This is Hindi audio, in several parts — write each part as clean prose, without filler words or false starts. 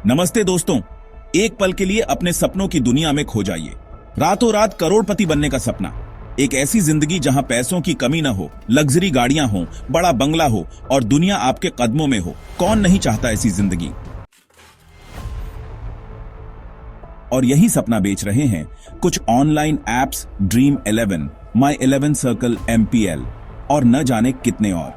नमस्ते दोस्तों, एक पल के लिए अपने सपनों की दुनिया में खो जाइए। रातों रात करोड़पति बनने का सपना, एक ऐसी जिंदगी जहां पैसों की कमी न हो, लग्जरी गाड़ियां हो, बड़ा बंगला हो और दुनिया आपके कदमों में हो। कौन नहीं चाहता ऐसी जिंदगी। और यही सपना बेच रहे हैं कुछ ऑनलाइन एप्स, ड्रीम 11, माई 11 सर्कल, MPL और न जाने कितने और।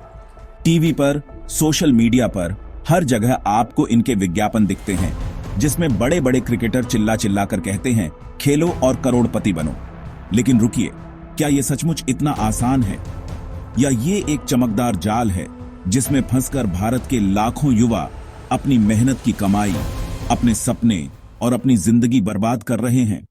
टीवी पर, सोशल मीडिया पर हर जगह आपको इनके विज्ञापन दिखते हैं, जिसमें बड़े बड़े क्रिकेटर चिल्ला चिल्ला कर कहते हैं खेलो और करोड़पति बनो। लेकिन रुकिए, क्या यह सचमुच इतना आसान है, या ये एक चमकदार जाल है जिसमें फंसकर भारत के लाखों युवा अपनी मेहनत की कमाई, अपने सपने और अपनी जिंदगी बर्बाद कर रहे हैं।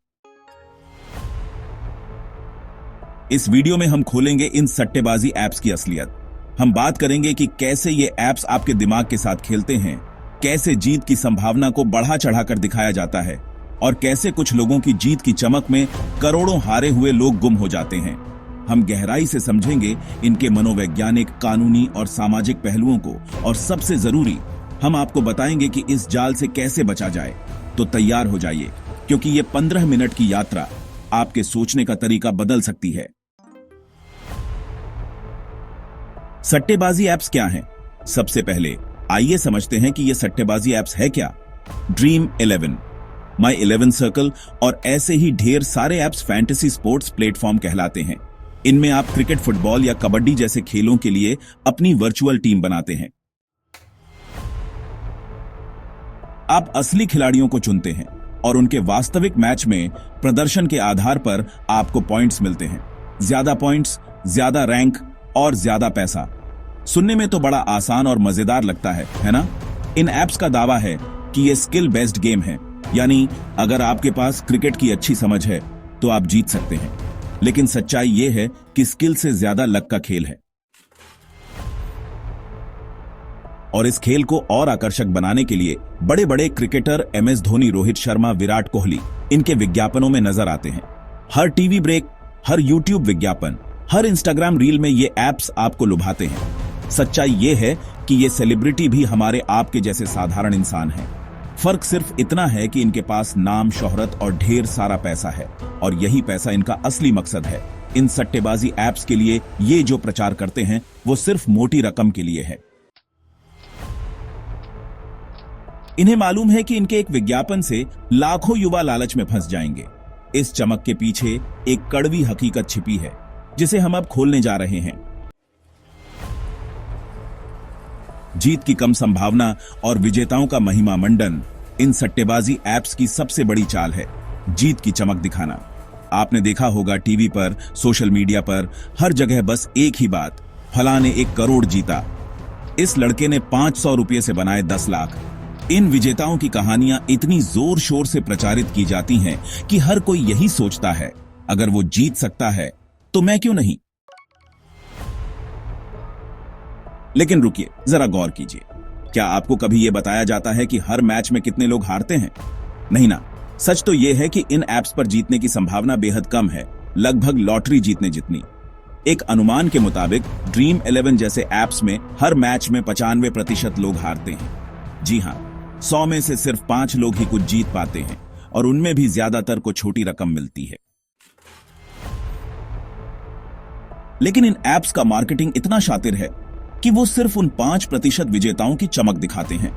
इस वीडियो में हम खोलेंगे इन सट्टेबाजी ऐप्स की असलियत। हम बात करेंगे कि कैसे ये ऐप्स आपके दिमाग के साथ खेलते हैं, कैसे जीत की संभावना को बढ़ा चढ़ाकर दिखाया जाता है और कैसे कुछ लोगों की जीत की चमक में करोड़ों हारे हुए लोग गुम हो जाते हैं। हम गहराई से समझेंगे इनके मनोवैज्ञानिक, कानूनी और सामाजिक पहलुओं को, और सबसे जरूरी, हम आपको बताएंगे कि इस जाल से कैसे बचा जाए। तो तैयार हो जाइए, क्योंकि ये 15 मिनट की यात्रा आपके सोचने का तरीका बदल सकती है। सट्टेबाजी ऐप्स क्या हैं? सबसे पहले आइए समझते हैं कि ये सट्टेबाजी ऐप्स है क्या। ड्रीम 11, माई 11 सर्कल और ऐसे ही ढेर सारे ऐप्स फैंटेसी स्पोर्ट्स प्लेटफॉर्म कहलाते हैं। इनमें आप क्रिकेट, फुटबॉल या कबड्डी जैसे खेलों के लिए अपनी वर्चुअल टीम बनाते हैं। आप असली खिलाड़ियों को चुनते हैं और उनके वास्तविक मैच में प्रदर्शन के आधार पर आपको पॉइंट्स मिलते हैं। ज्यादा पॉइंट्स, ज्यादा रैंक और ज्यादा पैसा। सुनने में तो बड़ा आसान और मजेदार लगता है ना? इन ऐप्स का दावा है कि ये स्किल बेस्ड गेम है, यानी अगर आपके पास क्रिकेट की अच्छी समझ है तो आप जीत सकते हैं। लेकिन सच्चाई ये है कि स्किल से ज्यादा लक का खेल है। और इस खेल को और आकर्षक बनाने के लिए बड़े बड़े क्रिकेटर MS धोनी, रोहित शर्मा, विराट कोहली इनके विज्ञापनों में नजर आते हैं। हर टीवी ब्रेक, हर YouTube विज्ञापन, हर Instagram रील में ये ऐप्स आपको लुभाते हैं। सच्चाई ये है कि ये सेलिब्रिटी भी हमारे आपके जैसे साधारण इंसान हैं। फर्क सिर्फ इतना है कि इनके पास नाम, शोहरत और ढेर सारा पैसा है, और यही पैसा इनका असली मकसद है। इन सट्टेबाजी ऐप्स के लिए ये जो प्रचार करते हैं वो सिर्फ मोटी रकम के लिए है। इन्हें मालूम है कि इनके एक विज्ञापन से लाखों युवा लालच में फंस जाएंगे। इस चमक के पीछे एक कड़वी हकीकत छिपी है, जिसे हम अब खोलने जा रहे हैं। जीत की कम संभावना और विजेताओं का महिमा मंडन इन सट्टेबाजी ऐप्स की सबसे बड़ी चाल है, जीत की चमक दिखाना। आपने देखा होगा टीवी पर, सोशल मीडिया पर, हर जगह बस एक ही बात, फलां ने 1 करोड़ जीता, इस लड़के ने 500 रुपये से बनाए 10 लाख। इन विजेताओं की कहानियां इतनी जोर शोर से प्रचारित की जाती हैं कि हर कोई यही सोचता है, अगर वो जीत सकता है तो मैं क्यों नहीं। लेकिन रुकिए, जरा गौर कीजिए, क्या आपको कभी यह बताया जाता है कि हर मैच में कितने लोग हारते हैं? नहीं ना। सच तो यह है कि इन ऐप्स पर जीतने की संभावना बेहद कम है, लगभग लॉटरी जीतने जितनी। एक अनुमान के मुताबिक ड्रीम 11 जैसे ऐप्स में हर मैच में 95% लोग हारते हैं। जी हां, 100 में से सिर्फ 5 लोग ही कुछ जीत पाते हैं, और उनमें भी ज्यादातर को छोटी रकम मिलती है। लेकिन इन ऐप्स का मार्केटिंग इतना शातिर है कि वो सिर्फ उन 5% विजेताओं की चमक दिखाते हैं।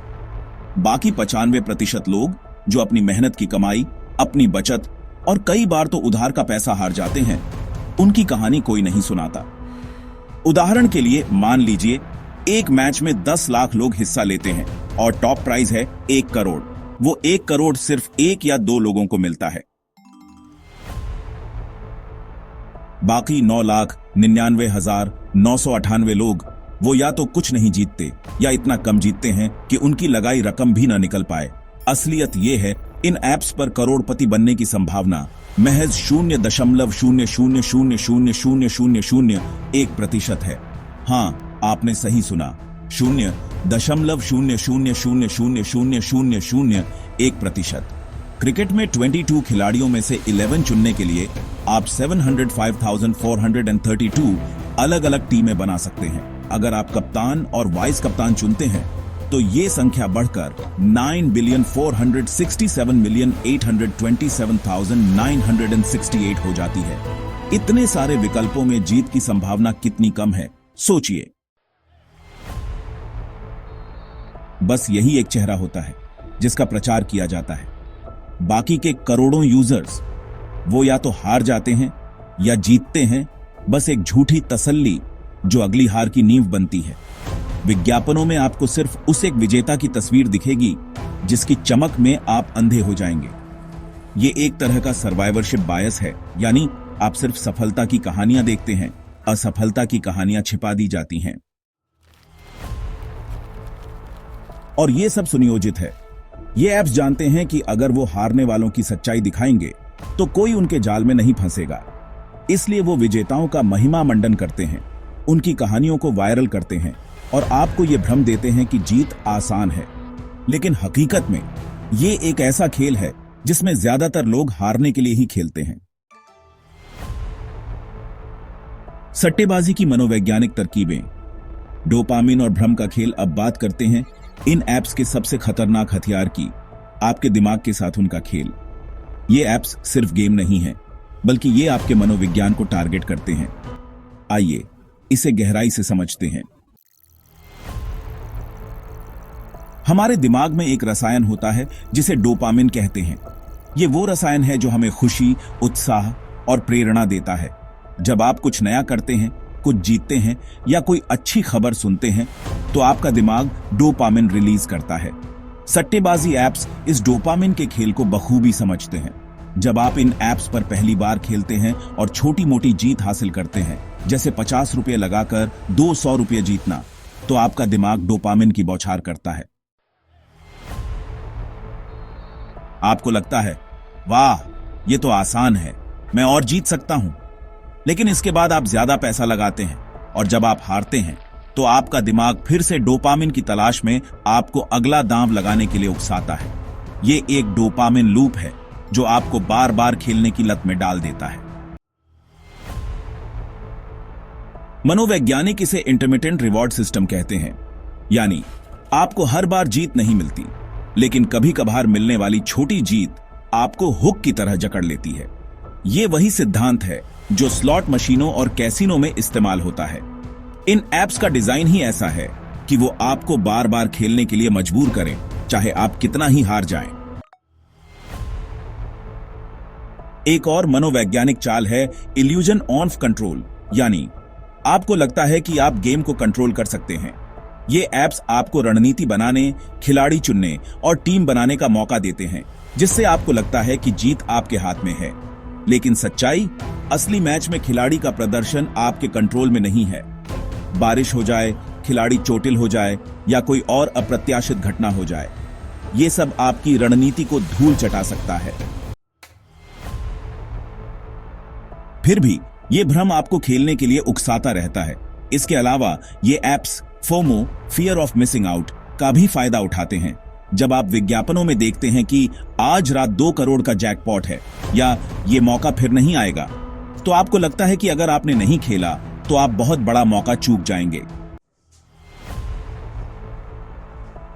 बाकी 95% लोग जो अपनी मेहनत की कमाई, अपनी बचत और कई बार तो उधार का पैसा हार जाते हैं, उनकी कहानी कोई नहीं सुनाता। उदाहरण के लिए मान लीजिए एक मैच में 10 लाख लोग हिस्सा लेते हैं और टॉप प्राइज है 1 करोड़। वो 1 करोड़ सिर्फ 1 या 2 लोगों को मिलता है। बाकी 9,99,998 लोग वो या तो कुछ नहीं जीतते या इतना कम जीतते हैं कि उनकी लगाई रकम भी न निकल पाए। असलियत ये है, इन ऐप्स पर करोड़पति बनने की संभावना महज 0.0000001% है। हाँ, आपने सही सुना, 0.0000001%। क्रिकेट में 22 खिलाड़ियों में से 11 चुनने के लिए आप 705,432 अलग अलग टीमें बना सकते हैं। अगर आप कप्तान और वाइस कप्तान चुनते हैं तो ये संख्या बढ़कर 9,467,827,968 हो जाती है। इतने सारे विकल्पों में जीत की संभावना कितनी कम है, सोचिए। बस यही एक चेहरा होता है जिसका प्रचार किया जाता है। बाकी के करोड़ों यूजर्स, वो या तो हार जाते हैं या जीतते हैं, बस एक झूठी तसल्ली जो अगली हार की नींव बनती है। विज्ञापनों में आपको सिर्फ उस एक विजेता की तस्वीर दिखेगी जिसकी चमक में आप अंधे हो जाएंगे। ये एक तरह का सर्वाइवरशिप बायस है, यानी आप सिर्फ सफलता की कहानियां देखते हैं, असफलता की कहानियां छिपा दी जाती हैं। और ये सब सुनियोजित है। ये ऐप्स जानते हैं कि अगर वो हारने वालों की सच्चाई दिखाएंगे तो कोई उनके जाल में नहीं फंसेगा। इसलिए वो विजेताओं का महिमा मंडन करते हैं, उनकी कहानियों को वायरल करते हैं और आपको ये भ्रम देते हैं कि जीत आसान है। लेकिन हकीकत में ये एक ऐसा खेल है जिसमें ज्यादातर लोग हारने के लिए ही खेलते हैं। सट्टेबाजी की मनोवैज्ञानिक तरकीबें, डोपामिन और भ्रम का खेल। अब बात करते हैं इन ऐप्स के सबसे खतरनाक हथियार की, आपके दिमाग के साथ उनका खेल। ये ऐप्स सिर्फ गेम नहीं है, बल्कि ये आपके मनोविज्ञान को टारगेट करते हैं। आइए इसे गहराई से समझते हैं। हमारे दिमाग में एक रसायन होता है जिसे डोपामिन कहते हैं। ये वो रसायन है जो हमें खुशी, उत्साह और प्रेरणा देता है। जब आप कुछ नया करते हैं, कुछ जीतते हैं या कोई अच्छी खबर सुनते हैं, तो आपका दिमाग डोपामिन रिलीज करता है। सट्टेबाजी ऐप्स इस डोपामिन के खेल को बखूबी समझते हैं। जब आप इन ऐप्स पर पहली बार खेलते हैं और छोटी मोटी जीत हासिल करते हैं, जैसे 50 रुपये लगाकर 200 रुपये जीतना, तो आपका दिमाग डोपामिन की बौछार करता है। आपको लगता है, वाह, ये तो आसान है, मैं और जीत सकता हूं। लेकिन इसके बाद आप ज्यादा पैसा लगाते हैं और जब आप हारते हैं तो आपका दिमाग फिर से डोपामिन की तलाश में आपको अगला दांव लगाने के लिए उकसाता है। ये एक डोपामिन लूप है जो आपको बार बार खेलने की लत में डाल देता है। मनोवैज्ञानिक इसे इंटरमिटेंट रिवॉर्ड सिस्टम कहते हैं, यानी आपको हर बार जीत नहीं मिलती, लेकिन कभी कभार मिलने वाली छोटी जीत आपको हुक की तरह जकड़ लेती है। यह वही सिद्धांत है जो स्लॉट मशीनों और कैसीनो में इस्तेमाल होता है। इन ऐप्स का डिजाइन ही ऐसा है कि वो आपको बार बार खेलने के लिए मजबूर करें, चाहे आप कितना ही हार जाएं। एक और मनोवैज्ञानिक चाल है इल्यूजन ऑफ कंट्रोल, यानी आपको लगता है कि आप गेम को कंट्रोल कर सकते हैं। ये ऐप्स आपको रणनीति बनाने, खिलाड़ी चुनने और टीम बनाने का मौका देते हैं, जिससे आपको लगता है कि जीत आपके हाथ में है। लेकिन सच्चाई, असली मैच में खिलाड़ी का प्रदर्शन आपके कंट्रोल में नहीं है। बारिश हो जाए, खिलाड़ी चोटिल हो जाए या कोई और अप्रत्याशित घटना हो जाए, ये सब आपकी रणनीति को धूल चटा सकता है। फिर भी ये भ्रम आपको खेलने के लिए उकसाता रहता है। इसके अलावा ये apps FOMO, fear of missing out, का भी फायदा उठाते हैं। जब आप विज्ञापनों में देखते हैं कि आज रात 2 करोड़ का जैकपॉट है या ये मौका फिर नहीं आएगा, तो आपको लगता है कि अगर आपने नहीं खेला तो आप बहुत बड़ा मौका चूक जाएंगे।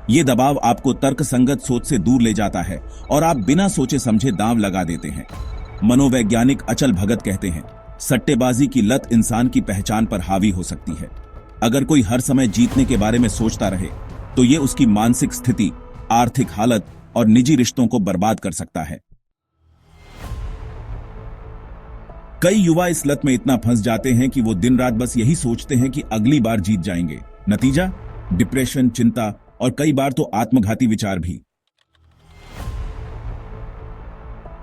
ये दबाव आपको तर्कसंगत सोच से दूर ले जाता है और आप बिना सोचे समझे दांव लगा देते हैं। मनोवैज्ञानिक अचल भगत कहते हैं, सट्टेबाजी की लत इंसान की पहचान पर हावी हो सकती है। अगर कोई हर समय जीतने के बारे में सोचता रहे तो ये उसकी मानसिक स्थिति, आर्थिक हालत और निजी रिश्तों को बर्बाद कर सकता है। कई युवा इस लत में इतना फंस जाते हैं कि वो दिन रात बस यही सोचते हैं कि अगली बार जीत जाएंगे। नतीजा, डिप्रेशन, चिंता और कई बार तो आत्मघाती विचार भी।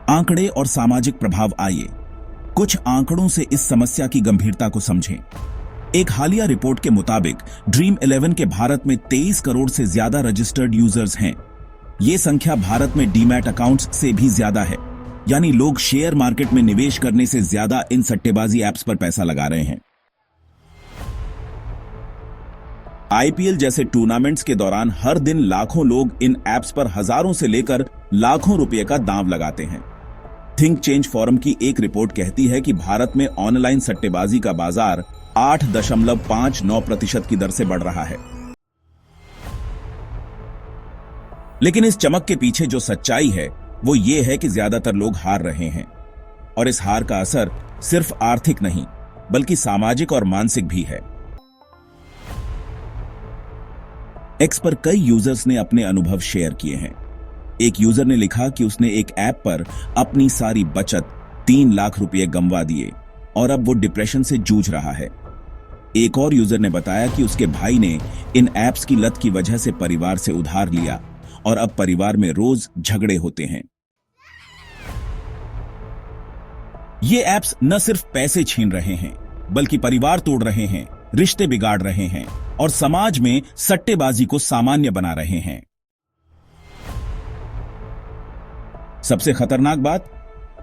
आंकड़े और सामाजिक प्रभाव। आइए कुछ आंकड़ों से इस समस्या की गंभीरता को समझें। एक हालिया रिपोर्ट के मुताबिक ड्रीम 11 के भारत में 23 करोड़ से ज्यादा रजिस्टर्ड यूजर्स हैं। यह संख्या भारत में डीमैट अकाउंट्स से भी ज्यादा है, यानी लोग शेयर मार्केट में निवेश करने से ज्यादा इन सट्टेबाजी ऐप्स पर पैसा लगा रहे हैं। आईपीएल जैसे टूर्नामेंट्स के दौरान हर दिन लाखों लोग इन ऐप्स पर हजारों से लेकर लाखों रुपए का दांव लगाते हैं। थिंक चेंज फोरम की एक रिपोर्ट कहती है कि भारत में ऑनलाइन सट्टेबाजी का बाजार 8.59% की दर से बढ़ रहा है। लेकिन इस चमक के पीछे जो सच्चाई है वो ये है कि ज्यादातर लोग हार रहे हैं, और इस हार का असर सिर्फ आर्थिक नहीं बल्कि सामाजिक और मानसिक भी है। एक्स पर कई यूजर्स ने अपने अनुभव शेयर किए हैं। एक यूजर ने लिखा कि उसने एक ऐप पर अपनी सारी बचत 3 लाख रुपए गंवा दिए और अब वो डिप्रेशन से जूझ रहा है। एक और यूजर ने बताया कि उसके भाई ने इन ऐप्स की लत की वजह से परिवार से उधार लिया और अब परिवार में रोज झगड़े होते हैं। ये ऐप्स न सिर्फ पैसे छीन रहे हैं बल्कि परिवार तोड़ रहे हैं, रिश्ते बिगाड़ रहे हैं और समाज में सट्टेबाजी को सामान्य बना रहे हैं। सबसे खतरनाक बात,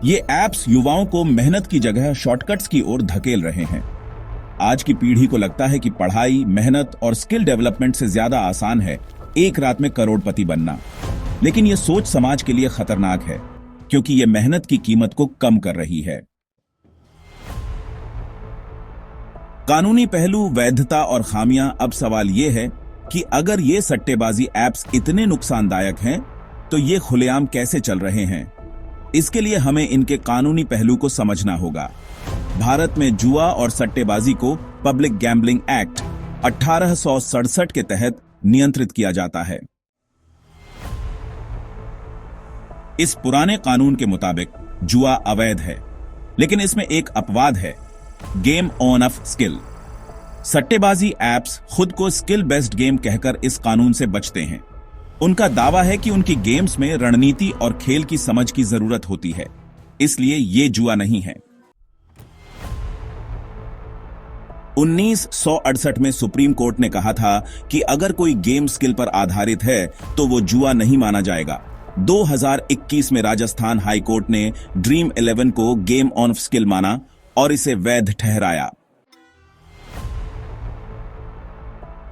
ये ऐप्स युवाओं को मेहनत की जगह शॉर्टकट्स की ओर धकेल रहे हैं। आज की पीढ़ी को लगता है कि पढ़ाई, मेहनत और स्किल डेवलपमेंट से ज्यादा आसान है एक रात में करोड़पति बनना। लेकिन यह सोच समाज के लिए खतरनाक है क्योंकि यह मेहनत की कीमत को कम कर रही है। कानूनी पहलू, वैधता और खामियां। अब सवाल यह है कि अगर ये सट्टेबाजी ऐप्स इतने नुकसानदायक हैं तो ये खुलेआम कैसे चल रहे हैं। इसके लिए हमें इनके कानूनी पहलू को समझना होगा। भारत में जुआ और सट्टेबाजी को पब्लिक गैम्बलिंग एक्ट 1867 के तहत नियंत्रित किया जाता है। इस पुराने कानून के मुताबिक जुआ अवैध है, लेकिन इसमें एक अपवाद है, गेम ऑन ऑफ स्किल। सट्टेबाजी ऐप्स खुद को स्किल बेस्ड गेम कहकर इस कानून से बचते हैं। उनका दावा है कि उनकी गेम्स में रणनीति और खेल की समझ की जरूरत होती है, इसलिए ये जुआ नहीं है। 1968 में सुप्रीम कोर्ट ने कहा था कि अगर कोई गेम स्किल पर आधारित है तो वो जुआ नहीं माना जाएगा। 2021 में राजस्थान हाई कोर्ट ने ड्रीम 11 को गेम ऑन स्किल माना और इसे वैध ठहराया।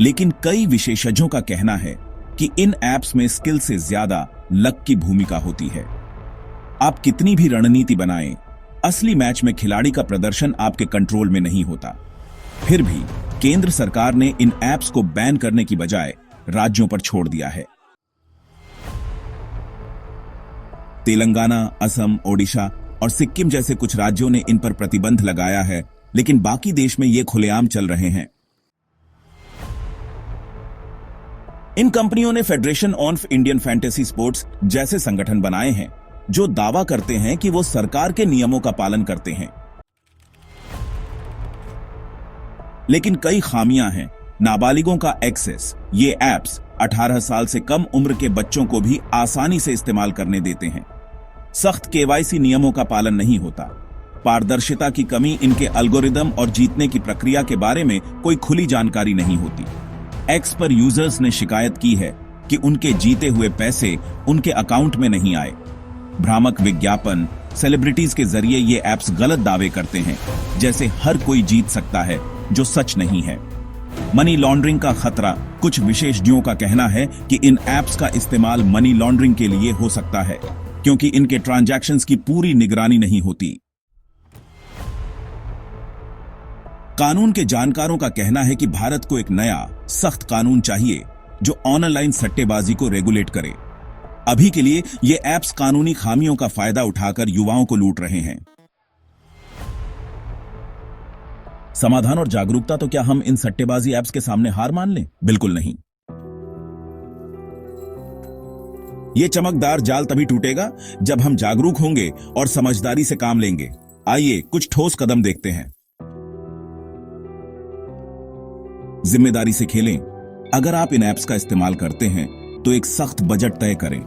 लेकिन कई विशेषज्ञों का कहना है कि इन ऐप्स में स्किल से ज्यादा लक की भूमिका होती है। आप कितनी भी रणनीति बनाएं, असली मैच में खिलाड़ी का प्रदर्शन आपके कंट्रोल में नहीं होता। फिर भी केंद्र सरकार ने इन ऐप्स को बैन करने की बजाय राज्यों पर छोड़ दिया है। तेलंगाना, असम, ओडिशा और सिक्किम जैसे कुछ राज्यों ने इन पर प्रतिबंध लगाया है, लेकिन बाकी देश में ये खुलेआम चल रहे हैं। इन कंपनियों ने federation of Indian fantasy sports जैसे संगठन बनाए हैं जो दावा करते हैं कि वो सरकार के नियमों का पालन करते हैं। लेकिन कई खामियां हैं। नाबालिगों का एक्सेस। ये ऐप्स 18 साल से कम उम्र के बच्चों को भी आसानी से इस्तेमाल करने देते हैं। सख्त केवाईसी नियमों का पालन नहीं होता। पारदर्शिता की कमी। इनके एल्गोरिदम और जीतने की प्रक्रिया के बारे में कोई खुली जानकारी नहीं होती। एक्स पर यूजर्स ने शिकायत की है कि उनके जीते हुए पैसे उनके अकाउंट में नहीं आए। भ्रामक विज्ञापन। सेलिब्रिटीज के जरिए ये ऐप्स गलत दावे करते हैं, जैसे हर कोई जीत सकता है, जो सच नहीं है। मनी लॉन्ड्रिंग का खतरा। कुछ विशेषज्ञों का कहना है कि इन ऐप्स का इस्तेमाल मनी लॉन्ड्रिंग के लिए हो सकता है, क्योंकि इनके ट्रांजैक्शंस की पूरी निगरानी नहीं होती। कानून के जानकारों का कहना है कि भारत को एक नया सख्त कानून चाहिए जो ऑनलाइन सट्टेबाजी को रेगुलेट करे। अभी के लिए ये ऐप्स कानूनी खामियों का फायदा उठाकर युवाओं को लूट रहे हैं। समाधान और जागरूकता। तो क्या हम इन सट्टेबाजी ऐप्स के सामने हार मान लें? बिल्कुल नहीं। ये चमकदार जाल तभी टूटेगा जब हम जागरूक होंगे और समझदारी से काम लेंगे। आइए कुछ ठोस कदम देखते हैं। जिम्मेदारी से खेलें। अगर आप इन ऐप्स का इस्तेमाल करते हैं तो एक सख्त बजट तय करें।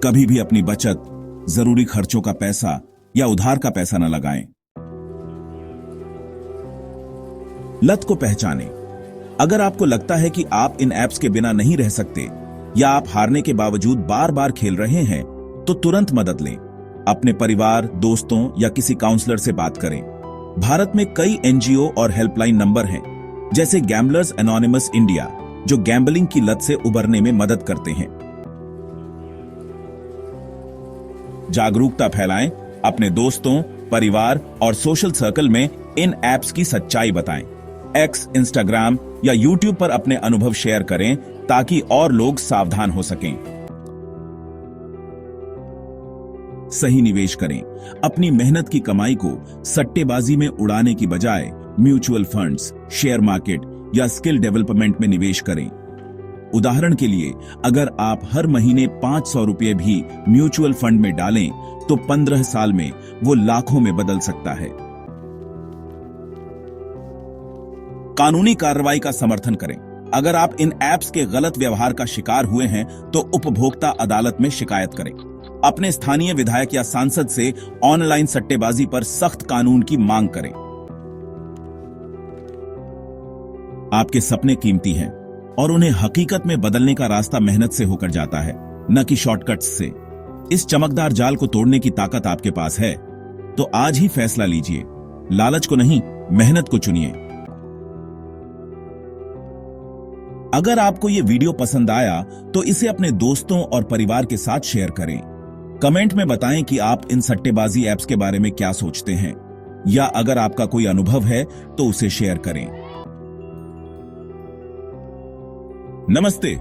कभी भी अपनी बचत, जरूरी खर्चों का पैसा या उधार का पैसा न लगाएं। लत को पहचानें। अगर आपको लगता है कि आप इन ऐप्स के बिना नहीं रह सकते या आप हारने के बावजूद बार बार खेल रहे हैं, तो तुरंत मदद लें। अपने परिवार, दोस्तों या किसी काउंसलर से बात करें। भारत में कई एनजीओ और हेल्पलाइन नंबर हैं, जैसे गैम्बलर्स एनोनिमस इंडिया, जो गैम्बलिंग की लत से उबरने में मदद करते हैं। जागरूकता फैलाएं। अपने दोस्तों, परिवार और सोशल सर्कल में इन ऐप्स की सच्चाई बताएं। एक्स, इंस्टाग्राम या यूट्यूब पर अपने अनुभव शेयर करें ताकि और लोग सावधान हो सकें। सही निवेश करें। अपनी मेहनत की कमाई को सट्टेबाजी में उड़ाने की बजाय म्यूचुअल फंड्स, शेयर मार्केट या स्किल डेवलपमेंट में निवेश करें। उदाहरण के लिए, अगर आप हर महीने 500 रुपये भी म्यूचुअल फंड में डालें तो 15 साल में वो लाखों में बदल सकता है। कानूनी कार्रवाई का समर्थन करें। अगर आप इन ऐप्स के गलत व्यवहार का शिकार हुए हैं तो उपभोक्ता अदालत में शिकायत करें। अपने स्थानीय विधायक या सांसद से ऑनलाइन सट्टेबाजी पर सख्त कानून की मांग करें। आपके सपने कीमती हैं और उन्हें हकीकत में बदलने का रास्ता मेहनत से होकर जाता है, न कि शॉर्टकट्स से। इस चमकदार जाल को तोड़ने की ताकत आपके पास है, तो आज ही फैसला लीजिए। लालच को नहीं, मेहनत को चुनिए। अगर आपको यह वीडियो पसंद आया तो इसे अपने दोस्तों और परिवार के साथ शेयर करें। कमेंट में बताएं कि आप इन सट्टेबाजी ऐप्स के बारे में क्या सोचते हैं, या अगर आपका कोई अनुभव है तो उसे शेयर करें। नमस्ते।